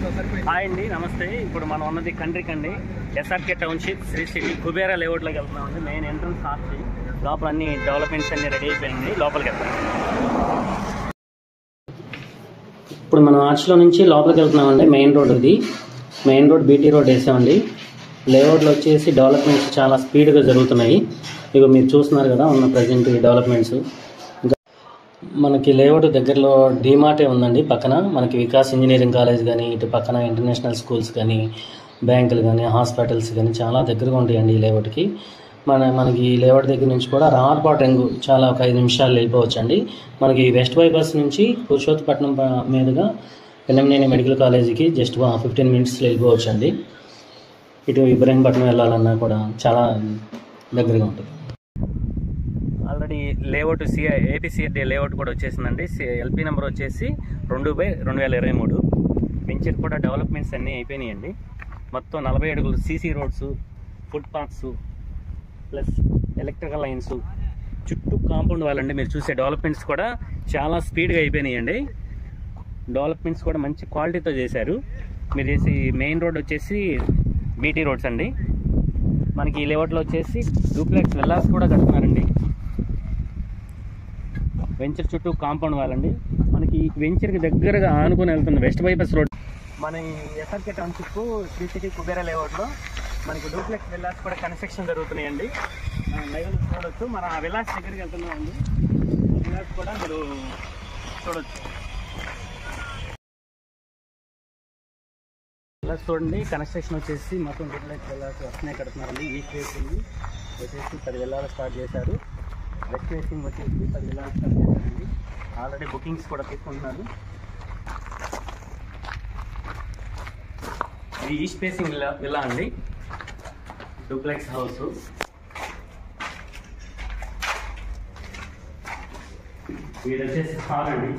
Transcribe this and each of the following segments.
Hi అండి, నమస్తే. ఇప్పుడు మనం ఉన్నది కండ్రికండి S R K township Sri city Kubera లేఅవుట్లోకి వెళ్తున్నామండి. మెయిన్ ఎంట్రన్స్ ఆర్చి లోపల అన్ని డెవలప్మెంట్స్ అన్ని రెడీ అయిపోయింది. లోపలికి వెళ్తాం. ఇప్పుడు మనం ఆర్చ్లో నుంచి లోపలికి వెళ్తున్నామండి. మెయిన్ రోడ్ ఇది. మెయిన్ రోడ్ బీటీ రోడ్ వేసామండి. లేఅవుట్లో వచ్చేసి డెవలప్మెంట్స్ చాలా స్పీడ్గా జరుగుతున్నాయి. ఇక మీరు చూస్తున్నారు కదా ఉన్న ప్రజెంట్ డెవలప్మెంట్స్. మనకి లేఅవుట్ దగ్గరలో డీమార్టే ఉందండి. పక్కన మనకి వికాస్ ఇంజనీరింగ్ కాలేజ్ కానీ, ఇటు పక్కన ఇంటర్నేషనల్ స్కూల్స్ కానీ, బ్యాంకులు కానీ, హాస్పిటల్స్ కానీ చాలా దగ్గరగా ఉంటాయండి ఈ లేఅవుట్కి. మనకి ఈ లేఅవుట్ దగ్గర నుంచి కూడా రామర్పాటు రింగు చాలా ఒక 5 నిమిషాలు వెళ్ళిపోవచ్చండి. మనకి వెస్ట్ బైపాస్ నుంచి పురుషోత్తపట్నం మీదుగా ఎన్ఎంనేని మెడికల్ కాలేజీకి జస్ట్ 15 మినిట్స్లో వెళ్ళిపోవచ్చండి. ఇటు ఇబ్రహీంపట్నం వెళ్ళాలన్నా కూడా చాలా దగ్గరగా ఉంటుంది. ఆల్రెడీ లేఅవుట్ ఏపీసీఆర్డీ లేఅవుట్ కూడా వచ్చేసిందండి. ఎల్పీ నెంబర్ వచ్చేసి 2/2023. వెంచర్ కూడా డెవలప్మెంట్స్ అన్నీ అయిపోయినాయండి. మొత్తం 40 అడుగులు CC roads, foot paths plus electrical lines, చుట్టూ కాంపౌండ్ వాళ్ళండి. మీరు చూసే డెవలప్మెంట్స్ కూడా చాలా స్పీడ్గా అయిపోయినాయండి. డెవలప్మెంట్స్ కూడా మంచి క్వాలిటీతో చేశారు. మీరు చేసి మెయిన్ రోడ్ వచ్చేసి బీటీ రోడ్స్ అండి. మనకి ఈ లేఅవుట్లో వచ్చేసి డూప్లెక్స్ విల్లాస్ కూడా కడుతున్నారండి. వెంచర్ చుట్టూ కాంపౌండ్ వాళ్ళండి. మనకి వెంచర్కి దగ్గరగా ఆనుకొని వెళ్తున్న వెస్ట్ బైపాస్ రోడ్. మన SRK township Sri city Kubera లేఅవుట్లో మనకి డూప్లెక్స్ విల్లాస్ కూడా కన్స్ట్రక్షన్ జరుగుతున్నాయండి. లైవ్ చూడొచ్చు. మన ఆ విల్లాస్ దగ్గరికి వెళ్తున్నామండి. విల్లాస్ కూడా మీరు చూడొచ్చు. విల్లాస్ చూడండి. కన్స్ట్రక్షన్ వచ్చేసి మొత్తం డూప్లెక్స్ విల్లాస్ వస్తున్నాయి కడుతున్నారండి. ఈస్ట్ ఫేసింగ్ వచ్చేసి 10 విల్లాలు స్టార్ట్ చేశారు. వెస్ట్ ఫేసింగ్ వచ్చేసి 10 విల్లాలు స్టార్ట్ చేశారండి. ఆల్రెడీ బుకింగ్స్ కూడా తీసుకుంటున్నారు. ఇది ఈస్ట్ ఫేసింగ్ విల్లా అండి. Duplex house. ఇది వచ్చేసి హాల్ అండి.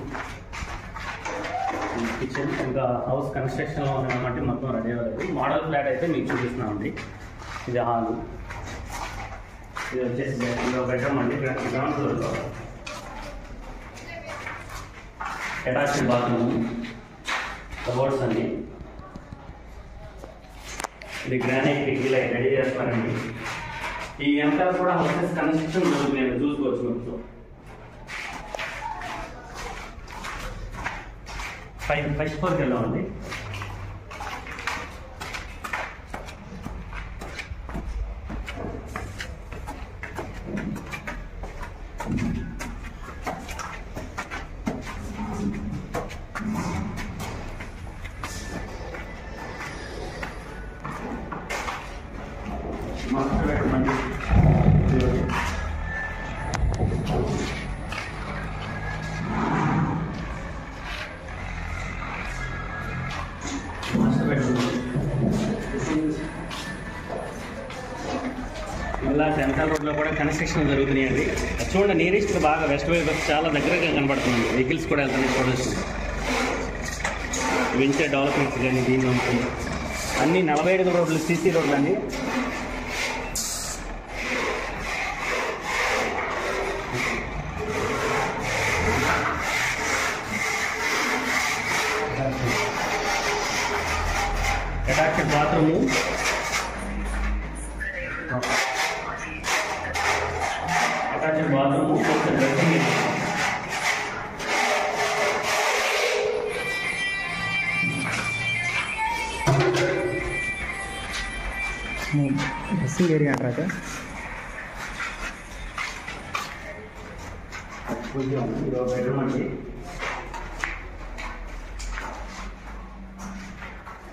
కిచెన్ ఇంకా హౌస్ కన్స్ట్రక్షన్లో ఉంది కాబట్టి మొత్తం రెడీ అవ్వలేదు. మోడల్ ఫ్లాట్ అయితే మీకు చూపిస్తున్నామండి. ఇది హాలు. ఇది వచ్చేసి బెడ్రూమ్ అండి. గ్రౌండ్ ఫ్లోర్లో అటాచ్డ్ బాత్రూమ్, కబోర్డ్స్ అండి. ఇది గ్రానైట్ ఇలా రెడీ చేస్తారండి. ఈ అంతా కూడా హౌసెస్ కన్స్ట్రక్షన్ జరుగుతుంది. చూసుకోవచ్చు మీరు. ఫస్ట్ ఫ్లోర్కి వెళ్ళామండి. మాస్టర్ బెడ్రూమ్ అండి. ఇలా సెంట్రల్ రోడ్లో కూడా కన్స్ట్రక్షన్ జరుగుతున్నాయండి. చూడండి, నియరెస్ట్ బాగా వెస్ట్ వైపు చాలా దగ్గరగా కనబడుతుంది. వెహికల్స్ కూడా వెళ్తున్నాయి. చూడొచ్చు. వెంచర్ డెవలప్మెంట్స్ కానీ దీనిలో ఉంటుంది. అన్నీ 40 అడుగుల రోడ్లు సీసీ రోడ్లు అండి. Attached bathroom, attached bathroom, dressing. Dressing area అంటారా? బెడ్రూమ్ అండి.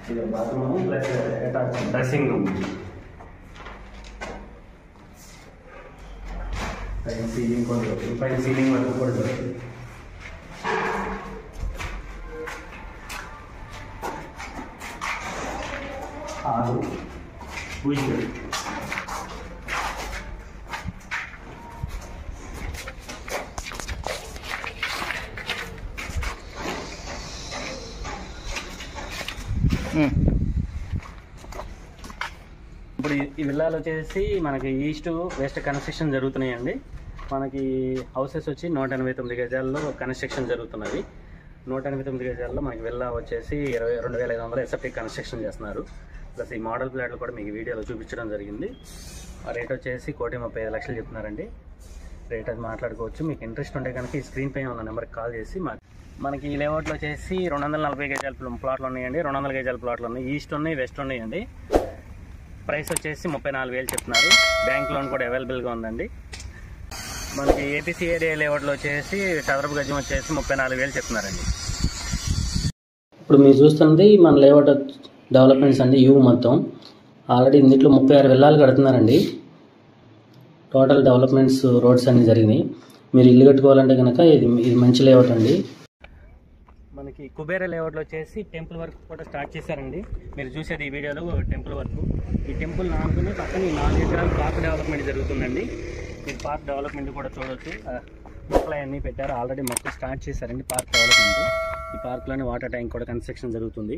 ఇది bathroom plus attached dressing room. పైన సీలింగ్ కూడా దొరుకుతుంది. పైన సీలింగ్ వరకు కూడా దొరుకుతుంది. హాలు, పూజ గది. ఇప్పుడు ఈ విల్లాలు వచ్చేసి మనకి ఈస్ట్ వెస్ట్ కన్స్ట్రక్షన్ జరుగుతున్నాయండి. మనకి హౌసెస్ వచ్చి 189 గజాల్లో కన్స్ట్రక్షన్ జరుగుతున్నది. 189 గజాల్లో మనకి విల్లా వచ్చేసి 22,500 ఎస్ఎఫ్టీ కన్స్ట్రక్షన్ చేస్తున్నారు. ప్లస్ ఈ మోడల్ ప్లాట్లు కూడా మీకు వీడియోలో చూపించడం జరిగింది. ఆ రేట్ వచ్చేసి 1,35,00,000 చెప్తున్నారండి. రేట్ అది మాట్లాడుకోవచ్చు. మీకు ఇంట్రెస్ట్ ఉంటే కనుక ఈ స్క్రీన్ పైన ఉన్న నెంబర్కి కాల్ చేసి మనకి ఈ లేఅవుట్లో వచ్చేసి 240 గజాల ప్లాట్లు ఉన్నాయండి, 200 గజాల ప్లాట్లు ఉన్నాయి, ఈస్ట్ ఉన్నాయి, వెస్ట్ ఉన్నాయండి. ప్రైస్ వచ్చేసి 34,000 చెప్తున్నారు. బ్యాంక్ లోన్ కూడా అవైలబుల్గా ఉందండి. మనకి ఏపీసీ ఏరియా లేఅవుట్లో వచ్చేసి చదరపు గజం వచ్చేసి 34,000 చెప్తున్నారండి. ఇప్పుడు మీరు చూస్తున్నది మన లేఅవుట్ డెవలప్మెంట్స్ అండి. యూ మొత్తం ఆల్రెడీ ఇందులో 36 విల్లాలు కడుతున్నారండి. టోటల్ డెవలప్మెంట్స్ రోడ్స్ అన్నీ జరిగినాయి. మీరు ఇల్లు కట్టుకోవాలంటే కనుక ఇది మంచి లేఅవుట్ అండి. మనకి కుబేరా లేఅవుట్లో వచ్చేసి టెంపుల్ వర్క్ కూడా స్టార్ట్ చేశారండి. మీరు చూసేది ఈ వీడియోలో టెంపుల్ వర్క్. ఈ టెంపుల్ నానుకుని పక్కన 4 ఎకరాల పార్క్ డెవలప్మెంట్ జరుగుతుందండి. మీరు పార్క్ డెవలప్మెంట్ కూడా చూడవచ్చు. మొక్కలు అన్నీ పెట్టారు. ఆల్రెడీ మొక్కలు స్టార్ట్ చేశారండి పార్క్ డెవలప్మెంట్. ఈ పార్క్లోనే వాటర్ ట్యాంక్ కూడా కన్స్ట్రక్షన్ జరుగుతుంది.